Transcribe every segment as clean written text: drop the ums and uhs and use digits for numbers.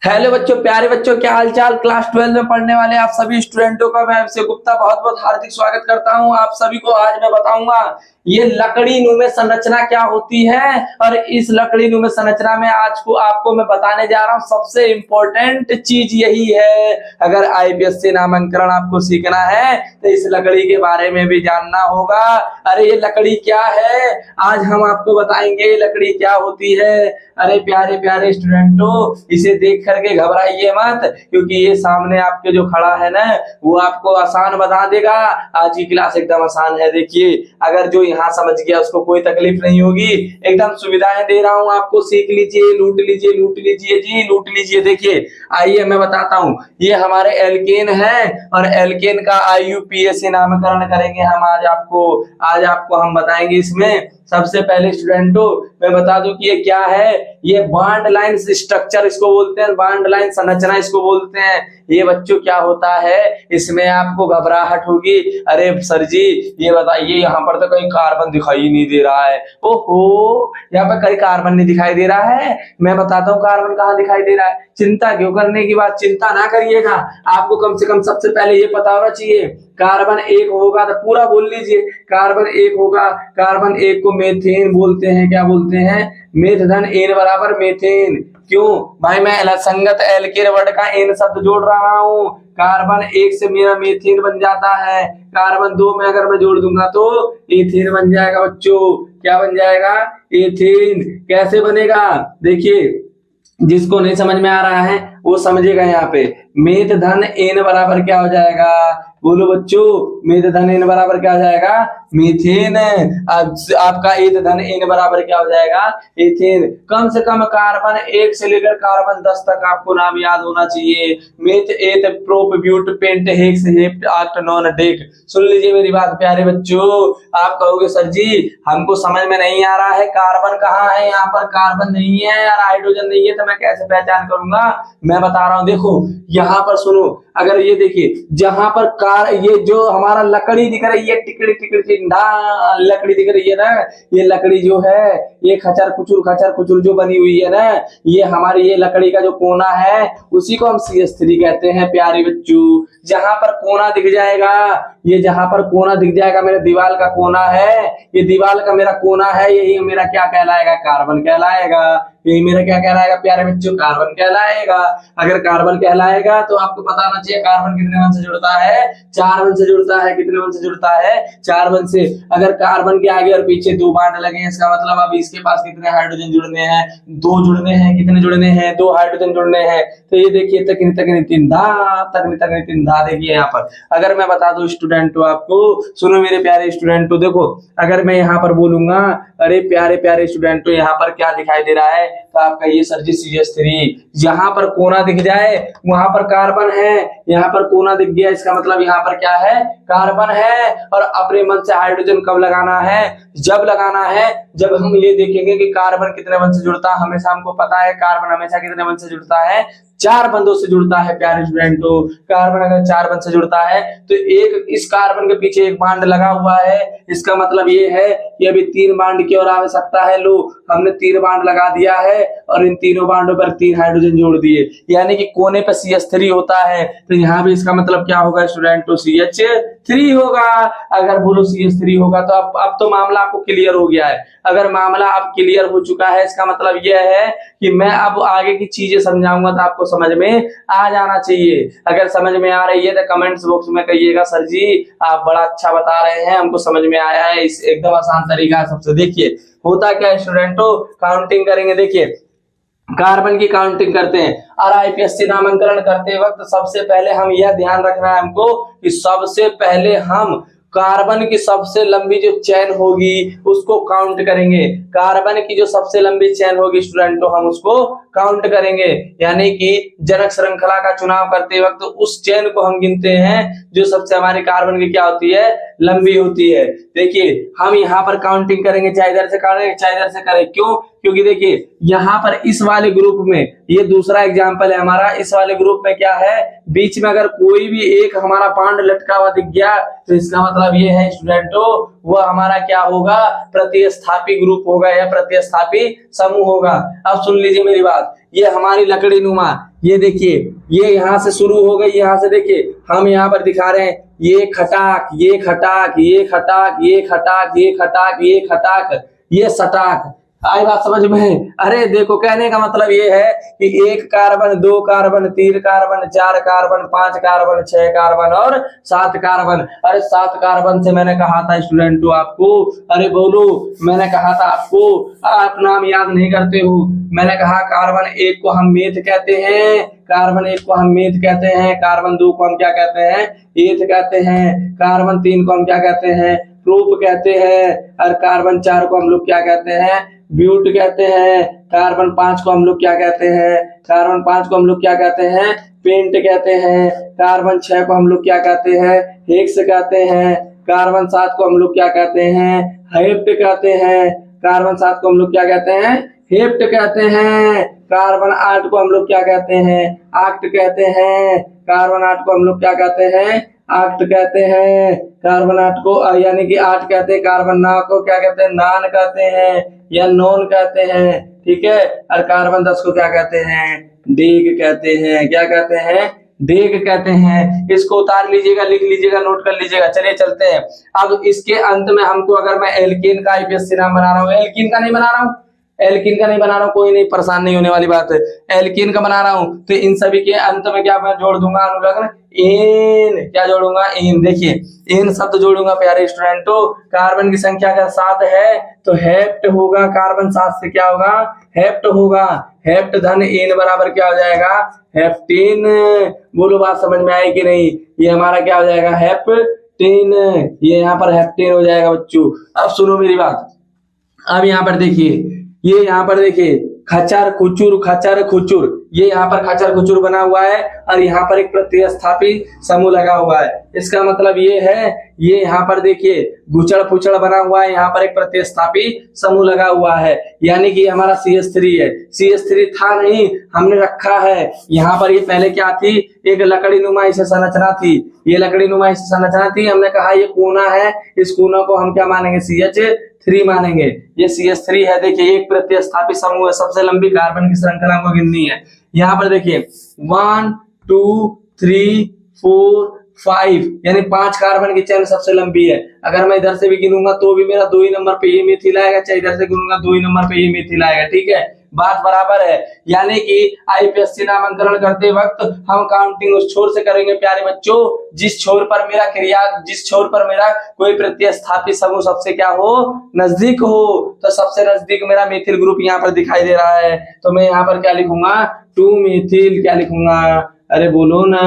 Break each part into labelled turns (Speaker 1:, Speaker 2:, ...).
Speaker 1: Hello बच्चों, प्यारे बच्चों, क्या हालचाल। क्लास 12 में पढ़ने वाले आप सभी स्टूडेंटों का मैं एमसी गुप्ता बहुत बहुत हार्दिक स्वागत करता हूं। आप सभी को आज मैं बताऊंगा ये लकड़ी नुमा संरचना क्या होती है, और इस लकड़ी नुमा संरचना में आज को आपको मैं बताने जा रहा हूं सबसे इंपॉर्टेंट चीज यही है। अगर आईपीएससी नामांकन आपको सीखना है तो इस लकड़ी के बारे में भी जानना होगा। अरे ये लकड़ी क्या है, आज हम आपको बताएंगे लकड़ी क्या होती है। अरे प्यारे प्यारे स्टूडेंटों, इसे देख करके घबराइए मत, क्योंकि ये सामने आपके जो खड़ा है ना वो आपको आसान बता देगा। आज की क्लास एकदम आसान है। देखिए, अगर जो यहाँ समझ गया उसको कोई तकलीफ नहीं होगी। एकदम सुविधाएं दे रहा हूँ आपको, सीख लीजिए, लूट लीजिए, लूट लीजिए जी, लूट लीजिए। देखिए, आइए मैं बताता हूँ। ये हमारे एल्केन है, और एल्केन का आईयूपीएसी नामकरण करेंगे हम आज आपको हम बताएंगे। इसमें सबसे पहले स्टूडेंटों मैं बता दूं कि ये क्या है। ये बॉन्ड लाइन स्ट्रक्चर इसको बोलते हैं, बॉन्ड लाइन संरचना इसको बोलते हैं। ये बच्चों क्या होता है, इसमें आपको घबराहट होगी। अरे सर जी ये बताइए, यहाँ पर तो कहीं कार्बन दिखाई नहीं दे रहा है। ओहो, यहाँ पर कहीं कार्बन नहीं दिखाई दे रहा है। मैं बताता हूँ कार्बन कहाँ दिखाई दे रहा है। चिंता क्यों करने की बात, चिंता ना करिएगा। आपको कम से कम सबसे पहले ये पता होना चाहिए, कार्बन एक होगा तो पूरा बोल लीजिए। कार्बन एक होगा, कार्बन एक को मेथेन बोलते हैं। क्या बोलते हैं? मेथ धन एन बराबर मेथेन। क्यों भाई, मैं संगत एल्केन वर्ड का एन शब्द जोड़ रहा हूँ। कार्बन एक से मेरा मेथेन बन जाता है, कार्बन दो में अगर मैं जोड़ दूंगा तो एथेन बन जाएगा। बच्चों क्या बन जाएगा? एथेन। कैसे बनेगा देखिए, जिसको नहीं समझ में आ रहा है वो समझेगा। यहाँ पे मेथ धन एन बराबर क्या हो जाएगा, बोलो बच्चों। मेथ धन एन बराबर क्या हो जाएगा? मीथेन। आपका एथ धन एन बराबर क्या हो जाएगा? एथेन। कम से कम कार्बन एक से लेकर कार्बन 10 तक आपको नाम याद होना चाहिए। Meth eth prop but pent hex hept oct non dec. सुन लीजिए मेरी बात प्यारे बच्चों। आप कहोगे सर जी हमको समझ में नहीं आ रहा है, कार्बन कहाँ है, यहाँ पर कार्बन नहीं है यार, हाइड्रोजन नहीं है, तो मैं कैसे पहचान करूंगा। मैं बता रहा हूँ, देखो यहाँ पर सुनो। अगर ये देखिए, जहां पर ये जो हमारा लकड़ी दिख रही है, टिकड़ी टिकड़ी चिंढा लकड़ी दिख रही है ना, ये लकड़ी जो है ये खचर कुचुर जो बनी हुई है ना, ये हमारी ये लकड़ी का जो कोना है उसी को हम CH3 कहते हैं प्यारे बच्चों। जहां पर कोना दिख जाएगा, ये जहां पर कोना दिख जाएगा, मेरे दीवार का कोना है, ये दीवार का मेरा कोना है, यही मेरा क्या कहलाएगा? कार्बन कहलाएगा। यही मेरा क्या कहलाएगा प्यारे बच्चों? कार्बन कहलाएगा। अगर कार्बन कहलाएगा तो आपको बताना चाहिए कार्बन कितने बंध से जुड़ता है? 4 बंध से जुड़ता है। कितने बंध से जुड़ता है? 4 बंध से। अगर कार्बन के आगे और पीछे 2 बॉन्ड लगे हैं, इसका मतलब अब इसके पास कितने हाइड्रोजन जुड़ने हैं? 2 जुड़ने हैं। कितने जुड़ने हैं? 2 हाइड्रोजन जुड़ने हैं। तो ये देखिए तकनी तकनी तिंधा, तकनी तकनी तिंधा। देखिए यहाँ पर अगर मैं बता दूं स्टूडेंटों आपको, सुनो मेरे प्यारे स्टूडेंटों, देखो अगर मैं यहाँ पर बोलूंगा, अरे प्यारे प्यारे स्टूडेंटों यहाँ पर क्या दिखाई दे रहा है, तो आपका ये सर जी CH3। यहाँ पर कोना दिख जाए वहां पर कार्बन है, यहाँ पर कोना दिख गया, इसका मतलब यहाँ पर क्या है? कार्बन है। और अपने मन से हाइड्रोजन कब लगाना है? जब लगाना है जब हम ये देखेंगे कि कार्बन कितने बंध से जुड़ता है। हमेशा हमको पता है कार्बन हमेशा कितने बंध से जुड़ता है? 4 बंधों से जुड़ता है प्यारे स्टूडेंटों। कार्बन अगर 4 बंध से जुड़ता है तो एक इस कार्बन के पीछे एक बॉन्ड लगा हुआ है, इसका मतलब ये है कि अभी 3 बॉन्ड की और आवश्यकता है। लो हमने 3 बॉन्ड लगा दिया है और इन तीनों बॉन्डों पर 3 हाइड्रोजन जोड़ दिए, यानी कि कोने पर CH3 होता है। तो यहाँ भी इसका मतलब क्या होगा स्टूडेंटों? CH3 होगा। अगर बोलो CH3 होगा तो अब तो मामला आपको क्लियर हो गया है। अगर मामला अब क्लियर हो चुका है, इसका मतलब यह है कि मैं अब आगे की चीजें समझाऊंगा तो आपको समझ में आ जाना चाहिए। अगर समझ में आ रही है तो कमेंट्स बॉक्स में कहिएगा सर जी आप बड़ा अच्छा बता रहे हैं, हमको समझ में आया है। इस एकदम आसान तरीका सबसे। देखिए होता क्या है स्टूडेंटों, काउंटिंग करेंगे। देखिए कार्बन की काउंटिंग करते हैं और आईपीएससी नामांकन करते वक्त सबसे पहले हम यह ध्यान रखना है हमको कि सबसे पहले हम कार्बन की सबसे लंबी जो चेन होगी उसको काउंट करेंगे। कार्बन की जो सबसे लंबी चेन होगी स्टूडेंटों हम उसको काउंट करेंगे, यानी कि जनक श्रृंखला का चुनाव करते वक्त उस चेन को हम गिनते हैं जो सबसे हमारी कार्बन की क्या होती है? लंबी होती है। देखिए हम यहाँ पर काउंटिंग करेंगे, चाहे इधर से करें चाहे इधर से करें। क्यों? क्योंकि देखिए यहाँ पर इस वाले ग्रुप में, ये दूसरा एग्जांपल है हमारा, इस वाले ग्रुप में क्या है, बीच में अगर कोई भी एक हमारा बॉन्ड लटका हुआ दिख गया तो इसका मतलब ये है स्टूडेंटों वह हमारा क्या होगा? प्रतिस्थापी ग्रुप होगा या प्रतिस्थापी समूह होगा। अब सुन लीजिए मेरी बात, ये हमारी लकड़ी नुमा, ये देखिए, ये यहाँ से शुरू हो गई, यहाँ से देखिए हम यहाँ पर दिखा रहे हैं ये खटाक, ये खटाक, ये खटाक, ये खटाक, ये खटाक, ये खटाक, ये सटाक। आई बात समझ में? अरे देखो, कहने का मतलब ये है कि 1 carbon, 2 carbon, 3 carbon, 4 carbon, 5 carbon, 6 carbon और 7 कार्बन। अरे 7 कार्बन से मैंने कहा था स्टूडेंटों आपको, अरे बोलो, मैंने कहा था आपको, आप नाम याद नहीं करते हो। मैंने कहा कार्बन 1 को हम मेथ कहते हैं, कार्बन 1 को हम मेथ कहते हैं, कार्बन 2 को हम क्या कहते हैं, एथ कहते हैं, कार्बन 3 को हम क्या कहते हैं, प्रोप कहते हैं, और कार्बन 4 को हम लोग क्या कहते हैं, ब्यूट कहते हैं, कार्बन 5 को हम लोग क्या कहते हैं, कार्बन 5 को हम लोग क्या कहते हैं, पेंट कहते हैं, कार्बन 6 को हम लोग क्या कहते हैं, हेक्स कहते हैं, कार्बन 7 को हम लोग क्या कहते हैं, हेप्ट कहते हैं, कार्बन 7 को हम लोग क्या कहते हैं, हेप्ट कहते हैं, कार्बन 8 को हम लोग क्या कहते हैं, आक्ट कहते हैं, कार्बन 8 को हम लोग क्या कहते हैं, आक्ट कहते हैं, कार्बन 8 को यानी कि 8 कहते हैं, कार्बन 9 को क्या कहते हैं, नान कहते हैं या नॉन कहते हैं, ठीक है। और कार्बन 10 को क्या कहते हैं, डेग कहते हैं, क्या कहते हैं, डेग कहते हैं। इसको उतार लीजिएगा, लिख लीजिएगा, नोट कर लीजिएगा। चलिए चलते हैं। अब इसके अंत में हमको, अगर मैं एल्कीन का आईपीएससी नाम बना रहा हूँ, एल्कीन का नहीं बना रहा हूँ, एल्कीन का नहीं बना रहा हूँ, कोई नहीं, परेशान नहीं होने वाली बात है। एल्कीन का बना रहा हूँ तो इन सभी के अंत में क्या मैं जोड़ दूंगा, अनुलग्न इन, क्या जोड़ूंगा, इन। देखिए इन शब्द जोड़ूंगा प्यारे स्टूडेंटों। कार्बन की संख्या अगर 7 है तो हेप्ट होगा, कार्बन 7 से क्या होगा, हेप्ट होगा। हेप्ट धन इन बराबर क्या हो जाएगा, हेप्टीन। बोलो बात समझ में आई कि नहीं? ये हमारा क्या हो जाएगा, हेप्टीन। ये यहाँ पर हेप्टीन हो जाएगा बच्चों। अब सुनो मेरी बात। अब यहाँ पर देखिए, ये यहाँ पर देखिए खचर खुचुर, खचर खुचुर, ये यहाँ पर खचर खुचुर बना हुआ है और यहाँ पर एक प्रतिस्थापी समूह लगा हुआ है। इसका मतलब ये है, ये यहाँ पर देखिए गुचड़ फुचड़ बना हुआ है, यहाँ पर एक प्रतिस्थापी समूह लगा हुआ है, यानी कि हमारा CH3 है। CH3 था नहीं, हमने रखा है यहाँ पर। ये पहले क्या थी, एक लकड़ी नुमा इसे संरचना थी, ये लकड़ी नुमा इसे संरचना थी। हमने कहा ये कोना है, इस कोना को हम क्या मानेंगे, CH3 मानेंगे। ये CH3 है। देखिए एक प्रतिस्थापी समूह है, सबसे लंबी कार्बन की श्रृंखला को गिननी है। यहाँ पर देखिए 1 2 3 4 5 यानी 5 कार्बन की चेन सबसे लंबी है। अगर मैं इधर से भी गिनूंगा तो भी मेरा 2 ही नंबर पे ये मेथिल आएगा, चाहे इधर से गिनूंगा 2 ही नंबर पे ये मेथिल आएगा, ठीक है, बात बराबर है। यानी कि आईपीएससी नामांकन करते वक्त हम काउंटिंग उस छोर से करेंगे प्यारे बच्चों, जिस छोर पर मेरा क्रिया, जिस छोर पर मेरा कोई प्रतिस्थापी समूह सबसे क्या हो, नजदीक हो। तो सबसे नजदीक मेरा मेथिल ग्रुप यहाँ पर दिखाई दे रहा है, तो मैं यहाँ पर क्या लिखूंगा, 2 मेथिल। क्या लिखूंगा, अरे बोलो ना,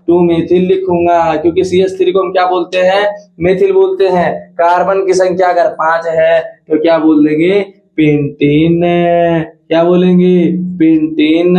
Speaker 1: 2 मेथिल लिखूंगा, क्योंकि CH3 को हम क्या बोलते हैं, मेथिल बोलते हैं। कार्बन की संख्या अगर 5 है तो क्या बोल देंगे, पेंटीन। क्या बोलेंगे, पेंटीन।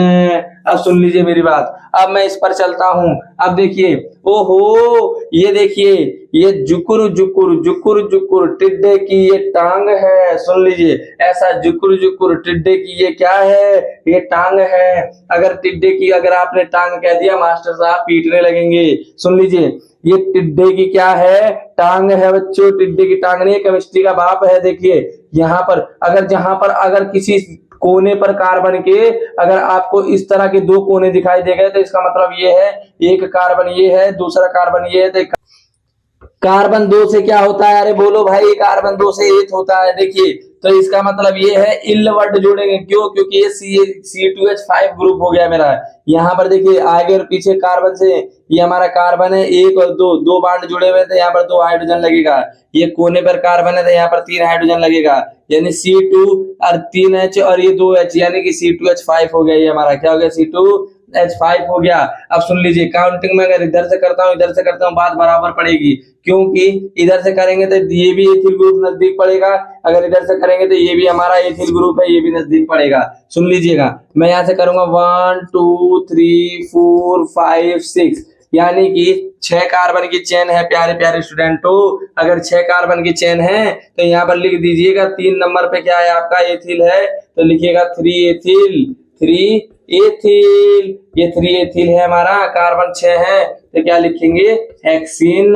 Speaker 1: अब सुन लीजिए मेरी बात, अब मैं इस पर चलता हूं। अब देखिए, ओहो, ये देखिए, ये जुकुर जुकुर, जुकुर जुकुर टिड्डे की ये टांग है। सुन लीजिए, ऐसा जुकुर जुकुर टिड्डे की ये क्या है, ये टांग है। अगर टिड्डे की अगर आपने टांग कह दिया, मास्टर साहब पीटने लगेंगे। सुन लीजिए, ये टिड्डे की क्या है, टांग है बच्चों। टिड्डे की टांग नहीं, केमिस्ट्री का बाप है। देखिए यहाँ पर अगर, जहां पर अगर किसी कोने पर कार्बन के अगर आपको इस तरह के 2 कोने दिखाई दे गए तो इसका मतलब ये है, एक कार्बन ये है, दूसरा कार्बन ये है। तो कार्बन 2 से क्या होता है, अरे बोलो भाई, कार्बन 2 से एथ होता है। देखिए तो इसका मतलब ये है, इल वर्ड जोड़ेंगे, क्यों, क्योंकि ये C2H5 ग्रुप हो गया मेरा। यहाँ पर देखिए आगे और पीछे कार्बन से, ये हमारा कार्बन है 1 और 2, 2 बांड जुड़े हुए थे, यहाँ पर 2 हाइड्रोजन लगेगा। ये कोने पर कार्बन है तो यहाँ पर 3 हाइड्रोजन लगेगा, यानी C2 और 3H और ये 2H, यानी कि C2H5 हो गया। ये हमारा क्या हो गया, C2H5 हो गया। अब सुन लीजिए, काउंटिंग में अगर इधर से करता हूँ, इधर से करता हूँ, बात बराबर पड़ेगी, क्योंकि इधर से करेंगे तो ये भी एथिल ग्रुप नजदीक पड़ेगा, अगर इधर से करेंगे तो ये भी हमारा एथिल ग्रुप है, ये भी नजदीक पड़ेगा। सुन लीजिएगा, मैं यहाँ से करूंगा 1 2 3 4 5 6, यानी कि 6 कार्बन की चेन है प्यारे प्यारे स्टूडेंटों। अगर 6 कार्बन की चेन है तो यहाँ पर लिख दीजिएगा 3 नंबर पे क्या है आपका, एथिल है, तो लिखिएगा 3 एथिल, 3 एथिल। ये 3 एथिल है हमारा, कार्बन 6 है तो क्या लिखेंगे, हेक्सेन।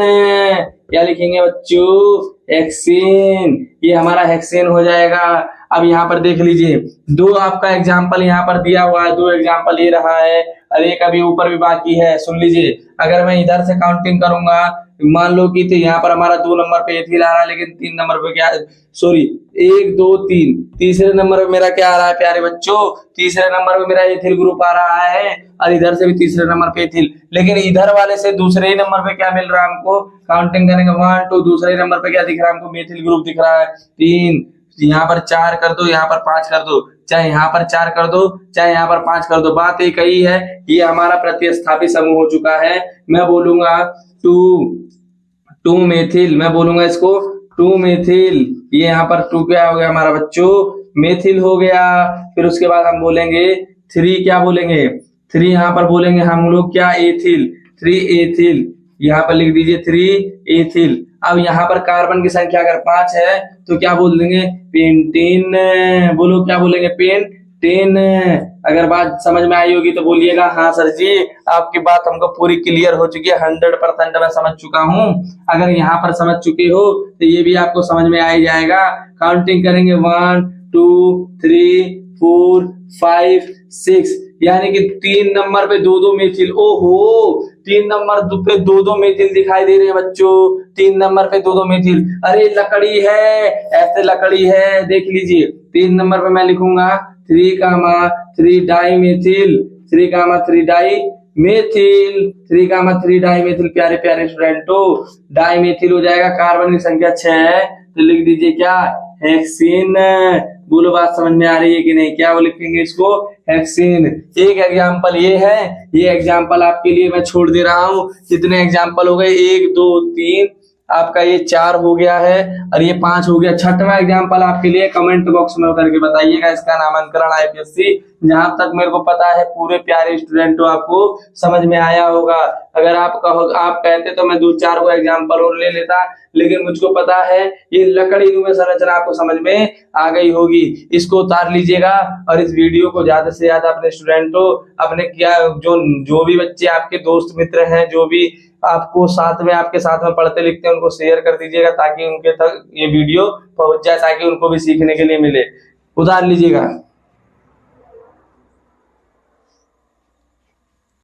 Speaker 1: क्या लिखेंगे बच्चों, हेक्सेन। ये हमारा हेक्सेन हो जाएगा। अब यहाँ पर देख लीजिए, दो आपका एग्जाम्पल यहाँ पर दिया हुआ है, दो एग्जाम्पल ये रहा है और एक अभी ऊपर भी बाकी है। सुन लीजिए, अगर मैं इधर से काउंटिंग करूंगा, मान लो कि तो यहाँ पर हमारा 2 नंबर पे एथिल आ रहा है, लेकिन 3 नंबर पे क्या, सॉरी 1 2 3, तीसरे नंबर पे मेरा क्या आ रहा है प्यारे बच्चों, तीसरे नंबर पे मेरा एथिल ग्रुप आ रहा है और इधर से भी तीसरे नंबर पे एथिल। लेकिन इधर वाले से दूसरे ही नंबर पे क्या मिल रहा है हमको, काउंटिंग करेंगे 1 2, दूसरे नंबर पे क्या दिख रहा है हमको, मेथिल ग्रुप दिख रहा है 3, यहाँ पर 4 कर दो, यहाँ पर 5 कर दो, चाहे यहाँ पर 4 कर दो, चाहे यहाँ पर 5 कर दो, बात एक ही है। ये हमारा प्रतिस्थापी समूह हो चुका है। मैं बोलूंगा टू मेथिल, मैं बोलूंगा इसको 2 मेथिल। ये यहाँ पर 2 क्या हो गया हमारा बच्चों, मेथिल हो गया। फिर उसके बाद हम बोलेंगे 3, क्या बोलेंगे 3, यहाँ पर बोलेंगे हम लोग क्या, एथिल, 3 एथिल। यहाँ पर लिख दीजिए 3 एथिल। अब यहाँ पर कार्बन की संख्या अगर 5 है तो क्या बोल देंगे, पेंटेन। बोलो क्या बोलेंगे, पेंटेन। अगर बात समझ में आई होगी तो बोलिएगा हाँ सर जी, आपकी बात हमको पूरी क्लियर हो चुकी है, 100% मैं समझ चुका हूँ। अगर यहाँ पर समझ चुके हो तो ये भी आपको समझ में आ ही जाएगा। काउंटिंग करेंगे 1 2 3 4 5 6, यानी कि 3 नंबर पे 2 मेथिल। ओहो, 3 नंबर पे 2 मेथिल दिखाई दे रहे हैं बच्चों, 3 नंबर पे 2 मेथिल। अरे लकड़ी है, ऐसे लकड़ी है, देख लीजिए 3 नंबर पे मैं लिखूंगा 3 di methyl, 3 di methyl, 3 di methyl. प्यारे प्यारे स्टूडेंटों, डाई मेथिल हो जाएगा, कार्बन की संख्या 6 है तो लिख दीजिए क्या, हेक्सेन। बोलो बात समझ में आ रही है कि नहीं, क्या वो लिखेंगे इसको, हेक्सेन। एक एग्जाम्पल ये है, ये एग्जाम्पल आपके लिए मैं छोड़ दे रहा हूँ। कितने एग्जाम्पल हो गए, 1 2 3, आपका ये 4 हो गया है और ये 5 हो गया। छठवां एग्जाम्पल आपके लिए कमेंट बॉक्स में करके बताइएगा, इसका नामांकन आईपीएससी। जहां तक मेरे को पता है पूरे प्यारे स्टूडेंटों आपको समझ में आया होगा। अगर आप कहते तो मैं 2-4 को एग्जाम्पल और ले लेता, लेकिन मुझको पता है ये लकड़ी नुमा संरचना आपको समझ में आ गई होगी। इसको उतार लीजिएगा और इस वीडियो को ज्यादा से ज्यादा अपने स्टूडेंटों, अपने क्या जो भी बच्चे आपके दोस्त मित्र हैं, जो भी आपको आपके साथ में पढ़ते लिखते हैं, उनको शेयर कर दीजिएगा ताकि उनके तक ये वीडियो पहुंच जाए, ताकि उनको भी सीखने के लिए मिले। उतार लीजिएगा।